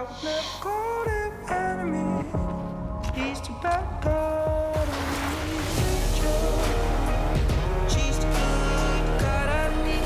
would never call him enemy. He's too bad, God, on me. She's too good, God, I need.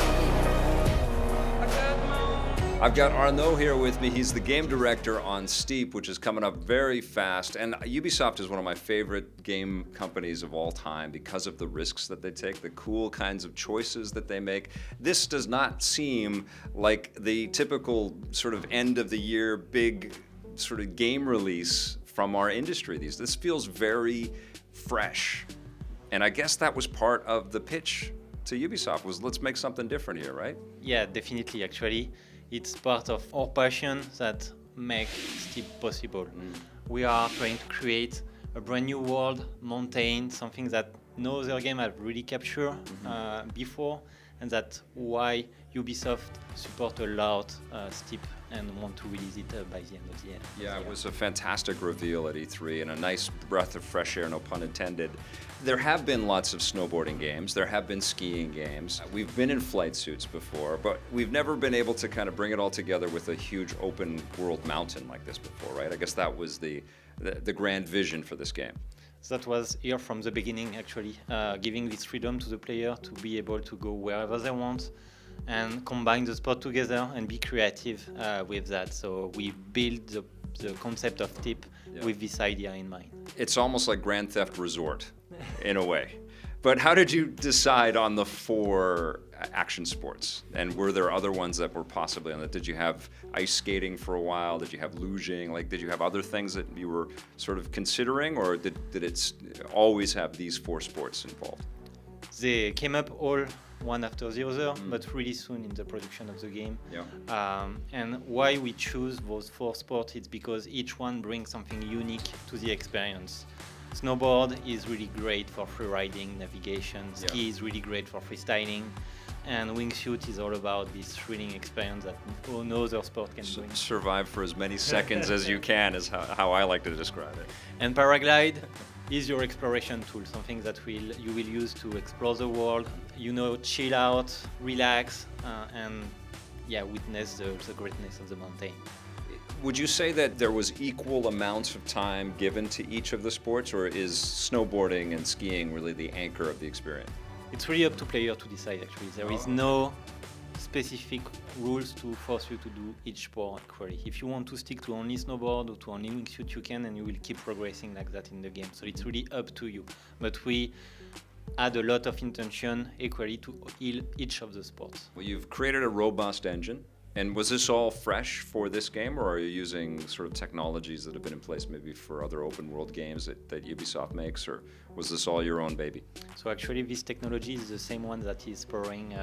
I got my own. I've got Arnaud here with me. He's the game director on Steep, which is coming up very fast. And Ubisoft is one of my favorite game companies of all time because of the risks that they take, the cool kinds of choices that they make. This does not seem like the typical sort of end of the year big sort of game release from our industry. This feels very fresh. And I guess that was part of the pitch to Ubisoft was let's make something different here, right? Yeah, definitely. Actually, it's part of our passion that makes Steep possible. We are trying to create a brand new world, mountain, something that no other game have really captured before, and that's why Ubisoft support a lot Steep and want to release it by the end of the year. Yeah, it was a fantastic reveal at E3 and a nice breath of fresh air, no pun intended. There have been lots of snowboarding games, there have been skiing games. We've been in flight suits before, but we've never been able to kind of bring it all together with a huge open world mountain like this before, right? I guess that was the grand vision for this game. So that was here from the beginning, actually, giving this freedom to the player to be able to go wherever they want and combine the sport together and be creative with that. So we built the concept of Steep with this idea in mind. It's almost like Grand Theft Resort in a way. But how did you decide on the 4 action sports? And were there other ones that were possibly on that? Did you have ice skating for a while? Did you have luging? Like, did you have other things that you were sort of considering, or did it always have these 4 sports involved? They came up all one after the other, but really soon in the production of the game. Yeah. And why we choose those 4 sports is because each one brings something unique to the experience. Snowboard is really great for freeriding, navigation. Ski is really great for freestyling. And wingsuit is all about this thrilling experience that no other sport can bring. Survive for as many seconds as you can is how I like to describe it. And paraglide is your exploration tool, something that you will use to explore the world, chill out, relax, and witness the greatness of the mountain. Would you say that there was equal amounts of time given to each of the sports, or is snowboarding and skiing really the anchor of the experience? It's really up to player to decide, actually. There is no specific rules to force you to do each sport equally. If you want to stick to only snowboard or to only wingsuit, you can, and you will keep progressing like that in the game. So it's really up to you. But we add a lot of intention equally to each of the sports. Well, you've created a robust engine. And was this all fresh for this game, or are you using sort of technologies that have been in place maybe for other open world games that Ubisoft makes, or was this all your own baby? So actually this technology is the same one that is powering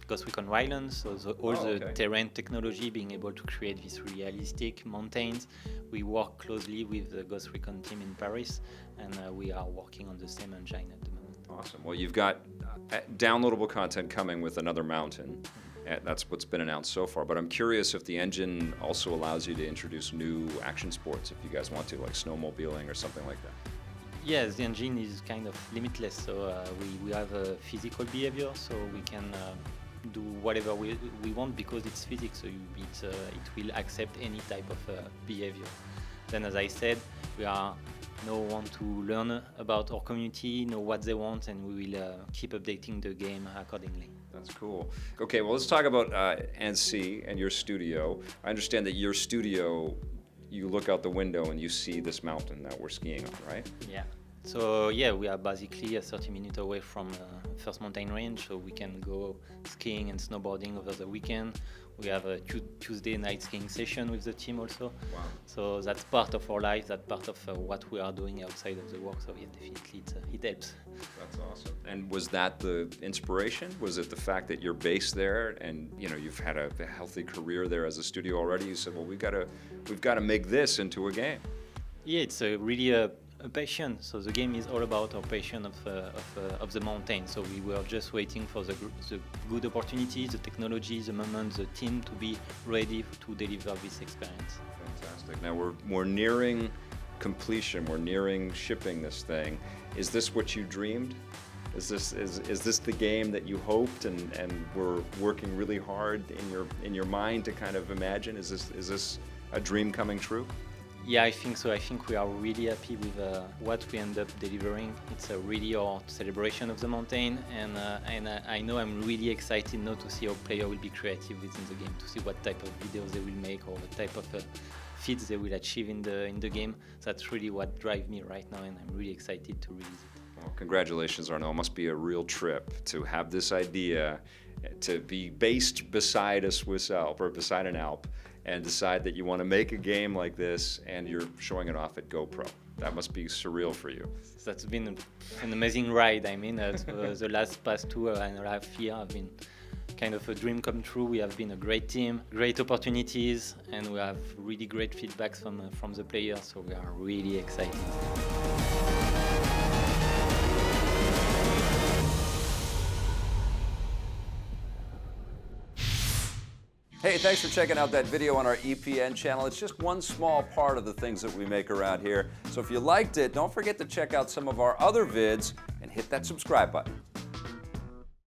Ghost Recon Wildlands, so all the terrain technology, being able to create these realistic mountains. We work closely with the Ghost Recon team in Paris, and we are working on the same engine at the moment. Awesome. Well, you've got downloadable content coming with another mountain. That's what's been announced so far, but I'm curious if the engine also allows you to introduce new action sports if you guys want to, like snowmobiling or something like that. Yes, the engine is kind of limitless, so we have a physical behavior, so we can do whatever we want because it's physics, so it will accept any type of behavior. Then, as I said, we want to learn about our community, know what they want, and we will keep updating the game accordingly. That's cool. Okay, well, let's talk about NC and your studio. I understand that your studio, you look out the window and you see this mountain that we're skiing on, right? Yeah. So we are basically 30 minutes away from first mountain range, so we can go skiing and snowboarding over the weekend. We have a Tuesday night skiing session with the team also. Wow. So that's part of our life, that's part of what we are doing outside of the work. So definitely it helps. That's awesome. And was that the inspiration? Was it the fact that you're based there and you've had a healthy career there as a studio already? You said, well, we've got to make this into a game. Yeah, it's really a passion. So the game is all about our passion of the mountain. So we were just waiting for the good opportunities, the technology, the moment, the team to be ready to deliver this experience. Fantastic. Now we're nearing completion. We're nearing shipping this thing. Is this what you dreamed? Is this the game that you hoped and were working really hard in your mind to kind of imagine? Is this a dream coming true? Yeah, I think so. I think we are really happy with what we end up delivering. It's a really our celebration of the mountain, and I know I'm really excited now to see how players will be creative within the game, to see what type of videos they will make or the type of feats they will achieve in the game. That's really what drives me right now, and I'm really excited to release it. Well, congratulations, Arnaud. It must be a real trip to have this idea, to be based beside a Swiss Alp or beside an Alp, and decide that you want to make a game like this, and you're showing it off at GoPro. That must be surreal for you. That's been an amazing ride. I mean, the past 2.5 years have been kind of a dream come true. We have been a great team, great opportunities, and we have really great feedbacks from the players, so we are really excited. Hey, thanks for checking out that video on our EPN channel. It's just one small part of the things that we make around here. So if you liked it, don't forget to check out some of our other vids and hit that subscribe button.